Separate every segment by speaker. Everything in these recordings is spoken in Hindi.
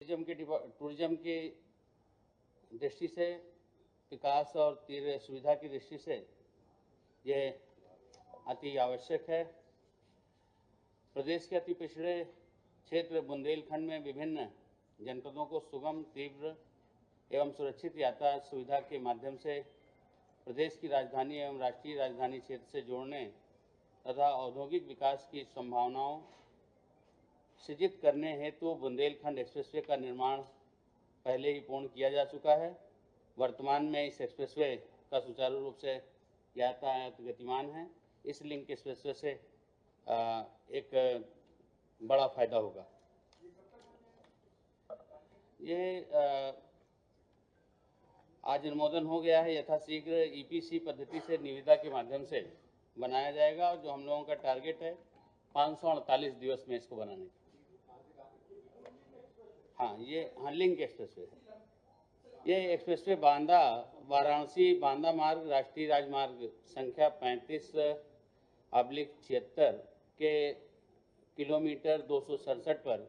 Speaker 1: टूरिज्म की दृष्टि से, विकास और तीर्थ सुविधा की दृष्टि से ये अति आवश्यक है। प्रदेश के अति पिछड़े क्षेत्र बुंदेलखंड में विभिन्न जनपदों को सुगम, तीव्र एवं सुरक्षित यातायात सुविधा के माध्यम से प्रदेश की राजधानी एवं राष्ट्रीय राजधानी क्षेत्र से जोड़ने तथा औद्योगिक विकास की संभावनाओं सृजित करने हेतु बुंदेलखंड एक्सप्रेसवे का निर्माण पहले ही पूर्ण किया जा चुका है। वर्तमान में इस एक्सप्रेसवे का सुचारू रूप से यातायात गतिमान है। इस लिंक एक्सप्रेसवे से एक बड़ा फायदा होगा। ये आज अनुमोदन हो गया है। यथाशीघ्र ईपीसी पद्धति से निविदा के माध्यम से बनाया जाएगा, जो हम लोगों का टारगेट है 548 दिवस में इसको बनाने का। हाँ, लिंक एक्सप्रेसवे। ये एक्सप्रेसवे बांदा वाराणसी बांदा मार्ग राष्ट्रीय राजमार्ग संख्या 35/76 के किलोमीटर 267 पर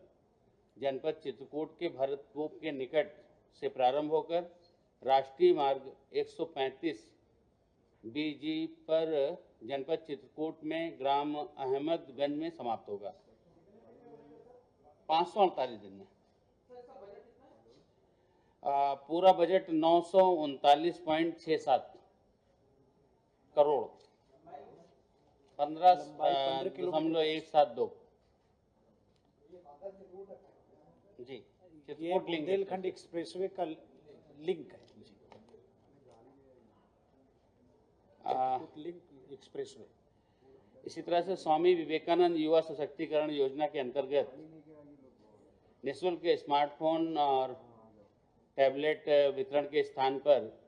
Speaker 1: जनपद चित्रकूट के भरतकूप के निकट से प्रारंभ होकर राष्ट्रीय मार्ग 135 BG पर जनपद चित्रकूट में ग्राम अहमदगंज में समाप्त होगा। 548 दिन में। पूरा बजट 939.67 करोड़ 15.172 जी।
Speaker 2: ये बुंदेलखंड एक्सप्रेसवे का लिंक है जी। Link expressway.
Speaker 1: इसी तरह से स्वामी विवेकानंद युवा सशक्तिकरण योजना के अंतर्गत निःशुल्क स्मार्टफोन और टैबलेट वितरण के स्थान पर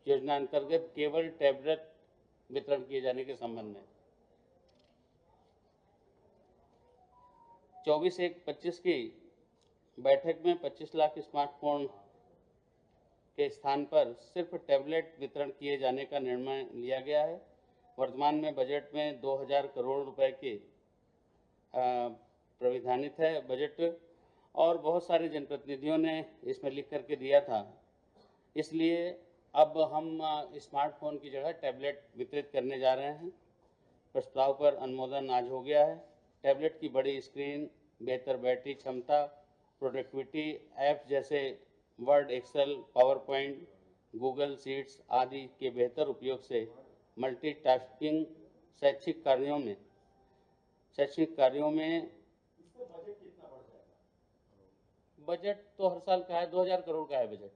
Speaker 1: योजना अंतर्गत केवल टैबलेट वितरण किए जाने के संबंध में 24/1/25 की बैठक में 25 लाख स्मार्टफोन के स्थान पर सिर्फ टैबलेट वितरण किए जाने का निर्णय लिया गया है। वर्तमान में बजट में 2000 करोड़ रुपए के प्राविधानित है बजट, और बहुत सारे जनप्रतिनिधियों ने इसमें लिख करके दिया था। इसलिए अब हम स्मार्टफोन की जगह टैबलेट वितरित करने जा रहे हैं। प्रस्ताव पर अनुमोदन आज हो गया है। टैबलेट की बड़ी स्क्रीन, बेहतर बैटरी क्षमता, प्रोडक्टिविटी ऐप्स जैसे Word, Excel, PowerPoint, Google sheets आदि के बेहतर उपयोग से मल्टीटास्किंग शैक्षिक कार्यों में बजट तो हर साल का है, 2000 करोड़ का है बजट।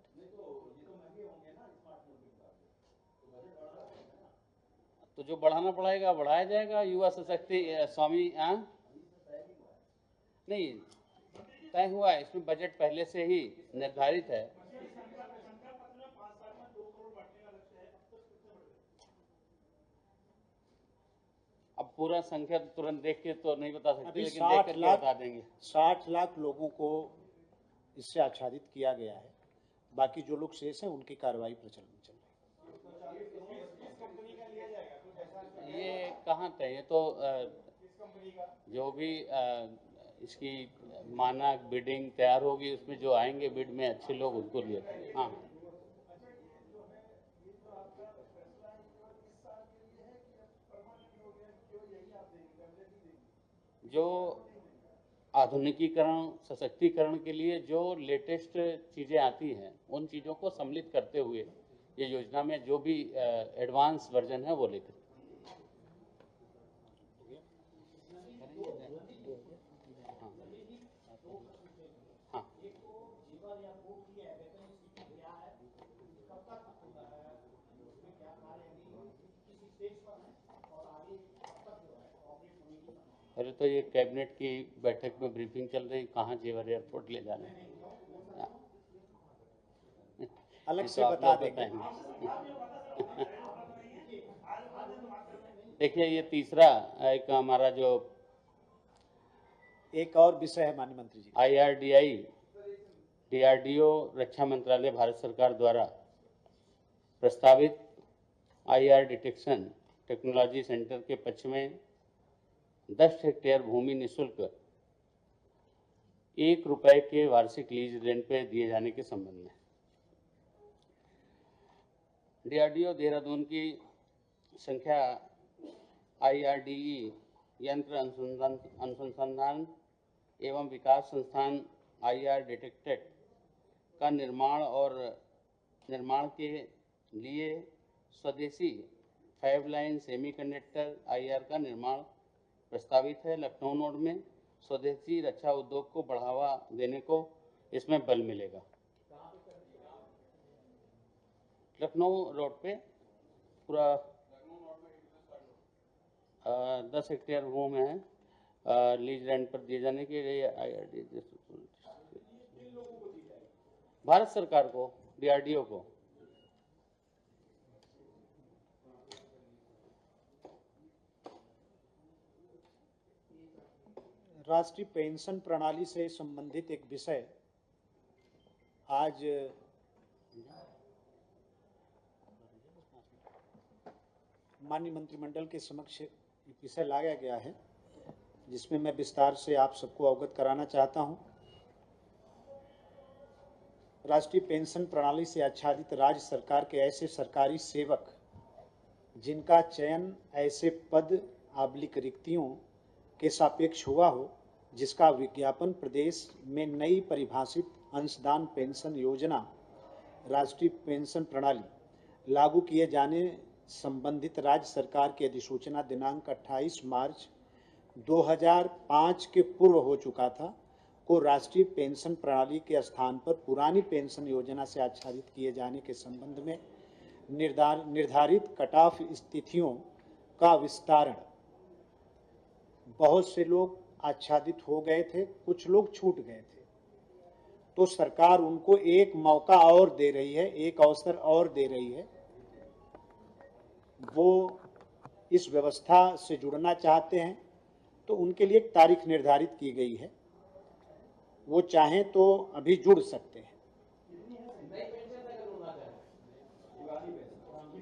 Speaker 1: तो जो बढ़ाना पड़ेगा बढ़ाया जाएगा। युवा सशक्ति स्वामी नहीं तय हुआ है, इसमें बजट पहले से ही निर्धारित है। अब पूरा संख्या तुरंत देख के तो नहीं बता सकते, लेकिन देख करके बता देंगे।
Speaker 2: 60 लाख लोगों को इससे आच्छादित किया गया है। बाकी जो लोग शेष हैं उनकी कार्रवाई प्रचलन में चल रही है।
Speaker 1: ये कहाँ तय है? तो जो भी इसकी मानक बिडिंग तैयार होगी, उसमें जो आएंगे बिड में अच्छे लोग उनको लिए। हाँ, जो आधुनिकीकरण सशक्तिकरण के लिए जो लेटेस्ट चीज़ें आती हैं, उन चीज़ों को सम्मिलित करते हुए ये योजना में जो भी एडवांस वर्जन है वो लेकर। हाँ, अरे तो ये कैबिनेट की बैठक में ब्रीफिंग चल रही, कहाँ जेवर एयरपोर्ट ले जाने
Speaker 2: अलग से बता देंगे।
Speaker 1: देखिए, ये तीसरा एक हमारा जो
Speaker 2: एक और विषय है माननीय मंत्री जी,
Speaker 1: IRDI DRDO रक्षा मंत्रालय भारत सरकार द्वारा प्रस्तावित IR डिटेक्शन टेक्नोलॉजी सेंटर के पक्ष में 10 हेक्टेयर भूमि निःशुल्क ₹1 के वार्षिक लीज रेंट पे दिए जाने के संबंध में। DRDO देहरादून की संख्या IRDE यंत्र अनुसंधान एवं विकास संस्थान IR डिटेक्टेड का निर्माण के लिए स्वदेशी 5 लाइन सेमीकंडक्टर IR का निर्माण प्रस्तावित है। लखनऊ नोड में स्वदेशी रक्षा उद्योग को बढ़ावा देने को इसमें बल मिलेगा। लखनऊ रोड पे पूरा 10 हेक्टेयर भूमि है, लीज रेंट पर दिए जाने के लिए IRD भारत सरकार को, DRDO को।
Speaker 2: राष्ट्रीय पेंशन प्रणाली से संबंधित एक विषय आज माननीय मंत्रिमंडल के समक्ष विषय लाया गया है, जिसमें मैं विस्तार से आप सबको अवगत कराना चाहता हूं। राष्ट्रीय पेंशन प्रणाली से आच्छादित राज्य सरकार के ऐसे सरकारी सेवक जिनका चयन ऐसे पद आबलिक रिक्तियों के सापेक्ष हुआ हो जिसका विज्ञापन प्रदेश में नई परिभाषित अंशदान पेंशन योजना राष्ट्रीय पेंशन प्रणाली लागू किए जाने संबंधित राज्य सरकार की अधिसूचना दिनांक 28 मार्च 2005 के पूर्व हो चुका था को राष्ट्रीय पेंशन प्रणाली के स्थान पर पुरानी पेंशन योजना से आच्छादित किए जाने के संबंध में निर्धारित कट ऑफ स्थितियों का विस्तारण। बहुत से लोग आच्छादित हो गए थे, कुछ लोग छूट गए थे, तो सरकार उनको एक मौका और दे रही है, एक अवसर और दे रही है। वो इस व्यवस्था से जुड़ना चाहते हैं तो उनके लिए एक तारीख निर्धारित की गई है, वो चाहें तो अभी जुड़ सकते हैं।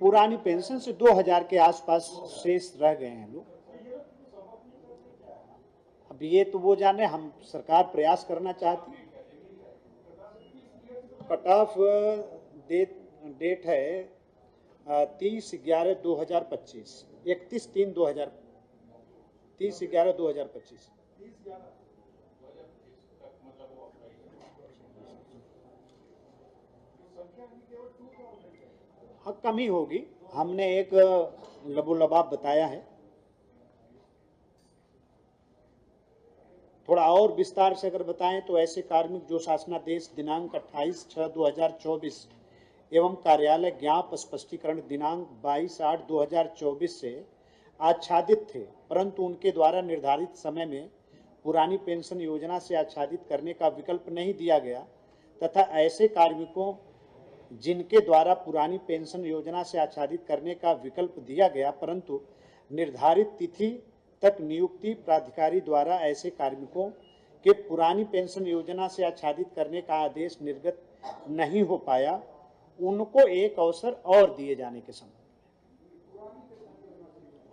Speaker 2: पुरानी पेंशन से 2000 के आसपास शेष रह गए हैं लोग। अब ये तो वो जाने, हम सरकार प्रयास करना चाहती है। कट ऑफ डेट है 30/11/2025, 30/11/2025। हाँ, कम ही होगी। हमने एक लबोलबाब बताया है। थोड़ा और विस्तार से अगर बताएं तो ऐसे कार्मिक जो शासनादेश दिनांक 28/6/2024 एवं कार्यालय ज्ञाप स्पष्टीकरण दिनांक 22/8/2024 से आच्छादित थे, परंतु उनके द्वारा निर्धारित समय में पुरानी पेंशन योजना से आच्छादित करने का विकल्प नहीं दिया गया, तथा ऐसे कार्मिकों जिनके द्वारा पुरानी पेंशन योजना से आच्छादित करने का विकल्प दिया गया परंतु निर्धारित तिथि तक नियुक्ति प्राधिकारी द्वारा ऐसे कार्मिकों के पुरानी पेंशन योजना से आच्छादित करने का आदेश निर्गत नहीं हो पाया, उनको एक अवसर और दिए जाने के संबंध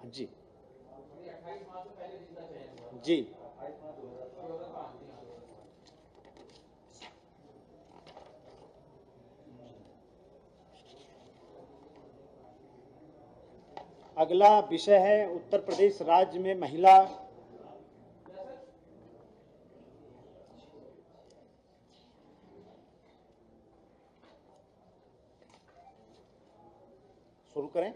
Speaker 2: में। जी जी अगला विषय है उत्तर प्रदेश राज्य में महिला शुरू करें।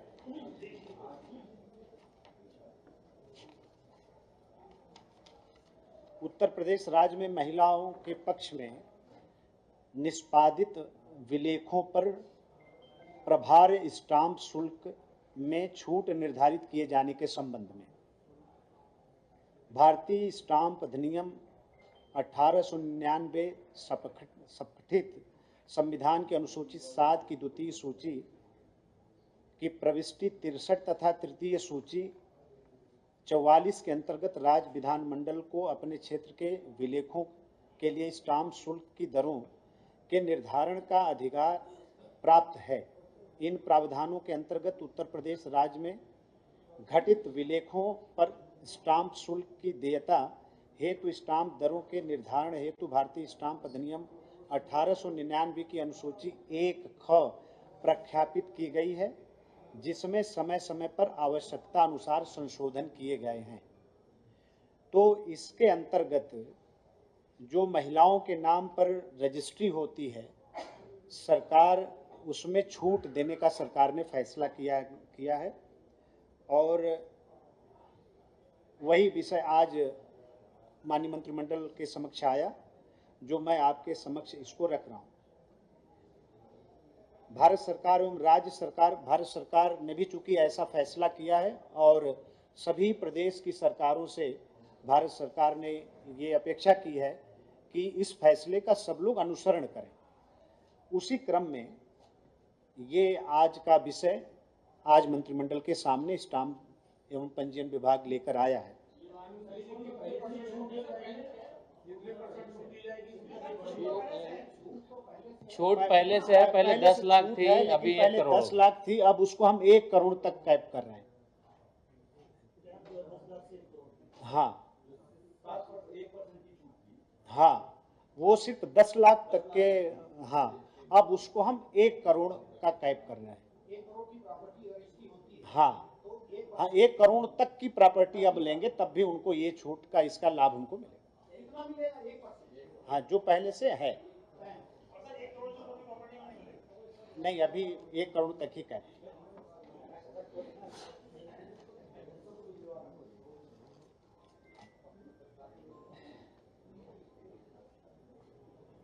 Speaker 2: उत्तर प्रदेश राज्य में महिलाओं के पक्ष में निष्पादित विलेखों पर प्रभार स्टाम्प शुल्क में छूट निर्धारित किए जाने के संबंध में भारतीय स्टाम्प अधिनियम 1899 संगठित संविधान के अनुसूचित 7 की द्वितीय सूची की प्रविष्टि 63 तथा तृतीय सूची 44 के अंतर्गत राज्य विधानमंडल को अपने क्षेत्र के विलेखों के लिए स्टाम्प शुल्क की दरों के निर्धारण का अधिकार प्राप्त है। इन प्रावधानों के अंतर्गत उत्तर प्रदेश राज्य में घटित विलेखों पर स्टाम्प शुल्क की देयता हेतु स्टाम्प दरों के निर्धारण हेतु भारतीय स्टाम्प अधिनियम 1899 की अनुसूची 1 ख प्रख्यापित की गई है, जिसमें समय समय पर आवश्यकता अनुसार संशोधन किए गए हैं। तो इसके अंतर्गत जो महिलाओं के नाम पर रजिस्ट्री होती है, सरकार उसमें छूट देने का सरकार ने फैसला किया है और वही विषय आज माननीय मंत्रिमंडल के समक्ष आया, जो मैं आपके समक्ष इसको रख रहा हूँ। भारत सरकार एवं राज्य सरकार, भारत सरकार ने भी चूंकि ऐसा फैसला किया है और सभी प्रदेश की सरकारों से भारत सरकार ने ये अपेक्षा की है कि इस फैसले का सब लोग अनुसरण करें। उसी क्रम में ये आज का विषय आज मंत्रिमंडल के सामने स्टाम्प एवं पंजीयन विभाग लेकर आया है।
Speaker 1: छूट पहले से है, पहले 10 लाख थी, अभी 1
Speaker 2: पहले
Speaker 1: करोड़
Speaker 2: 10 लाख थी, अब उसको हम 1 करोड़ तक कैप कर रहे हैं। हाँ हाँ, वो सिर्फ 10 लाख तक के, हाँ, अब उसको हम 1 करोड़ का कैप कर रहे हैं। हाँ हाँ, 1 करोड़ तक की प्रॉपर्टी अब लेंगे तब भी उनको ये छूट का इसका लाभ उनको मिलेगा। हाँ, जो पहले से है नहीं, अभी 1 करोड़ तक ही कैप।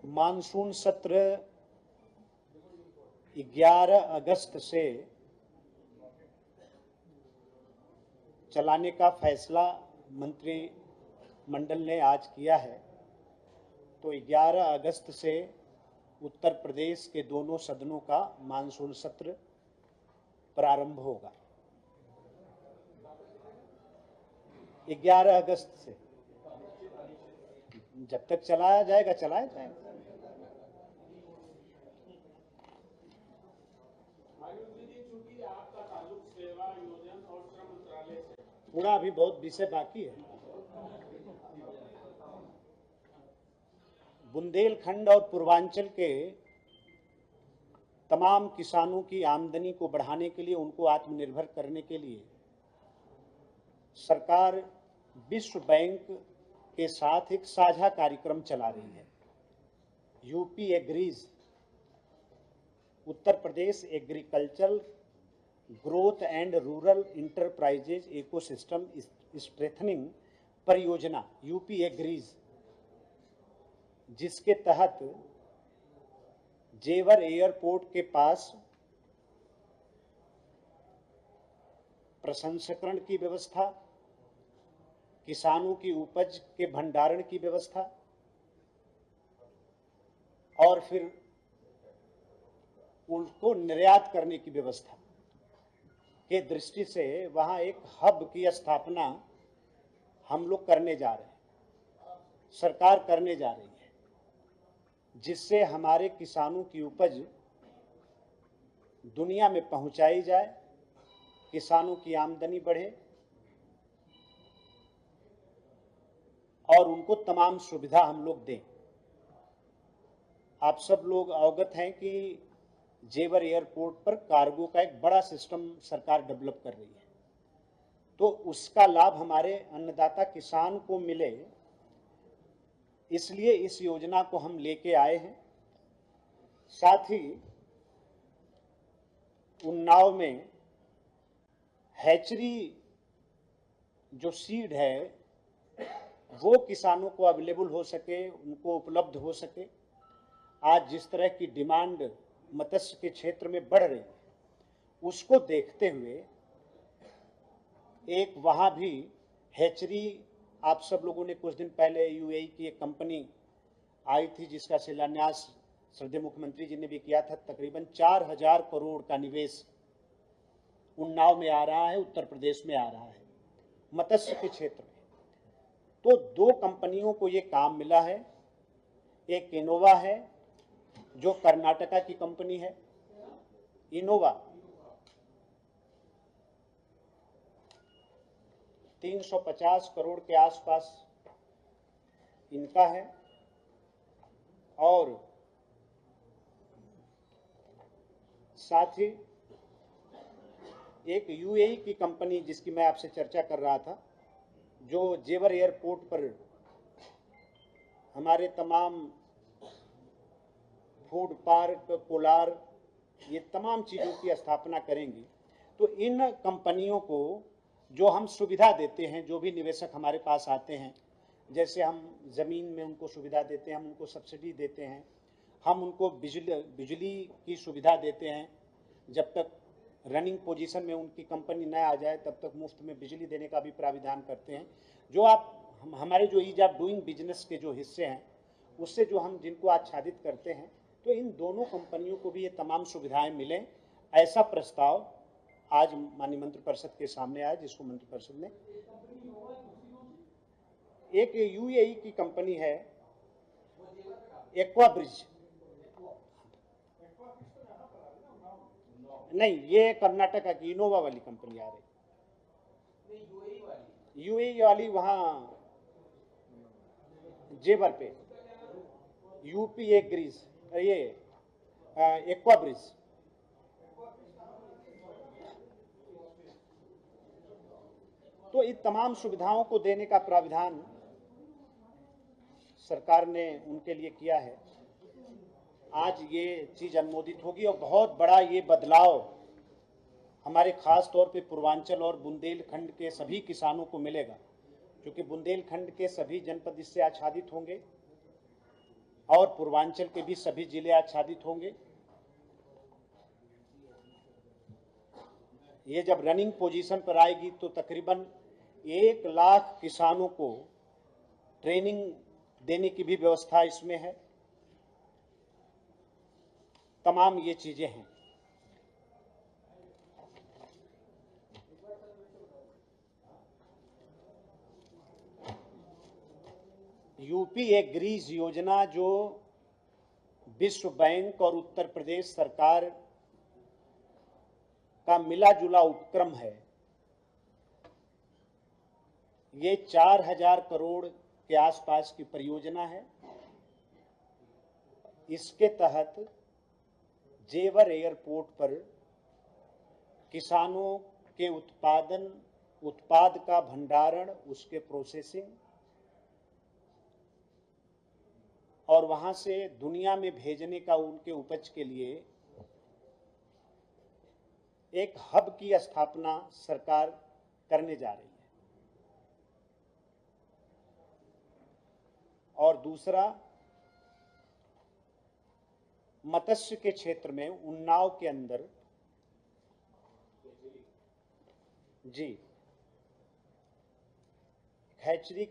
Speaker 2: मानसून सत्र 11 अगस्त से चलाने का फैसला मंत्रिमंडल ने आज किया है। तो 11 अगस्त से उत्तर प्रदेश के दोनों सदनों का मानसून सत्र प्रारंभ होगा। 11 अगस्त से जब तक चलाया जाएगा। पूरा अभी बहुत विषय बाकी है। बुंदेलखंड और पूर्वांचल के तमाम किसानों की आमदनी को बढ़ाने के लिए, उनको आत्मनिर्भर करने के लिए सरकार विश्व बैंक के साथ एक साझा कार्यक्रम चला रही है। UP AGREES, Uttar Pradesh agricultural growth and rural enterprises ecosystem strengthening परियोजना, यूपी एग्रीज, जिसके तहत जेवर एयरपोर्ट के पास प्रसंस्करण की व्यवस्था, किसानों की उपज के भंडारण की व्यवस्था और फिर उनको निर्यात करने की व्यवस्था के दृष्टि से वहां एक हब की स्थापना हम लोग करने जा रहे हैं, सरकार करने जा रही है, जिससे हमारे किसानों की उपज दुनिया में पहुंचाई जाए, किसानों की आमदनी बढ़े और उनको तमाम सुविधा हम लोग दें। आप सब लोग अवगत हैं कि जेवर एयरपोर्ट पर कार्गो का एक बड़ा सिस्टम सरकार डेवलप कर रही है, तो उसका लाभ हमारे अन्नदाता किसान को मिले, इसलिए इस योजना को हम लेके आए हैं। साथ ही उन्नाव में हैचरी जो सीड है वो किसानों को अवेलेबल हो सके, उनको उपलब्ध हो सके। आज जिस तरह की डिमांड मत्स्य के क्षेत्र में बढ़ रही है, उसको देखते हुए एक वहां भी हैचरी, आप सब लोगों ने कुछ दिन पहले यूएई की एक कंपनी आई थी जिसका शिलान्यास श्रद्धेय मुख्यमंत्री जी ने भी किया था। तकरीबन 4000 करोड़ का निवेश उन्नाव में आ रहा है, उत्तर प्रदेश में आ रहा है मत्स्य के क्षेत्र में। तो 2 कंपनियों को ये काम मिला है। एक इनोवा है जो कर्नाटका की कंपनी है, इनोवा 350 करोड़ के आसपास इनका है और साथ ही एक यूएई की कंपनी जिसकी मैं आपसे चर्चा कर रहा था, जो जेवर एयरपोर्ट पर हमारे तमाम फूड पार्क, पोलार, ये तमाम चीज़ों की स्थापना करेंगी। तो इन कंपनियों को जो हम सुविधा देते हैं, जो भी निवेशक हमारे पास आते हैं, जैसे हम ज़मीन में उनको सुविधा देते हैं, हम उनको सब्सिडी देते हैं, हम उनको बिजली की सुविधा देते हैं, जब तक रनिंग पोजीशन में उनकी कंपनी न आ जाए तब तक मुफ्त में बिजली देने का भी प्राविधान करते हैं। जो हमारे जो ईज ऑफ डूइंग बिजनेस के जो हिस्से हैं, उससे जो हम जिनको आच्छादित करते हैं, तो इन दोनों कंपनियों को भी ये तमाम सुविधाएं मिलें, ऐसा प्रस्ताव आज माननीय मंत्रिपरिषद के सामने आया, जिसको मंत्रिपरिषद ने एक यूएई की कंपनी है एक्वा ब्रिज, नहीं ये कर्नाटका की इनोवा वाली कंपनी आ रही, यूएई वाली वहाँ जेवर पे, यूपी एक ग्रीज, ये एक्वा ब्रिज। तो इन तमाम सुविधाओं को देने का प्राविधान सरकार ने उनके लिए किया है। आज ये चीज़ अनुमोदित होगी और बहुत बड़ा ये बदलाव हमारे खास तौर पे पूर्वांचल और बुंदेलखंड के सभी किसानों को मिलेगा, क्योंकि बुंदेलखंड के सभी जनपद इससे आच्छादित होंगे और पूर्वांचल के भी सभी जिले आच्छादित होंगे। ये जब रनिंग पोजीशन पर आएगी तो तकरीबन 1 लाख किसानों को ट्रेनिंग देने की भी व्यवस्था इसमें है। तमाम ये चीजें हैं। यूपी एग्रीज योजना जो विश्व बैंक और उत्तर प्रदेश सरकार का मिला जुला उपक्रम है, ये 4000 करोड़ के आसपास की परियोजना है। इसके तहत जेवर एयरपोर्ट पर किसानों के उत्पाद का भंडारण, उसके प्रोसेसिंग और वहां से दुनिया में भेजने का उनके उपज के लिए एक हब की स्थापना सरकार करने जा रही है। और दूसरा, मत्स्य के क्षेत्र में उन्नाव के अंदर जी हैचरी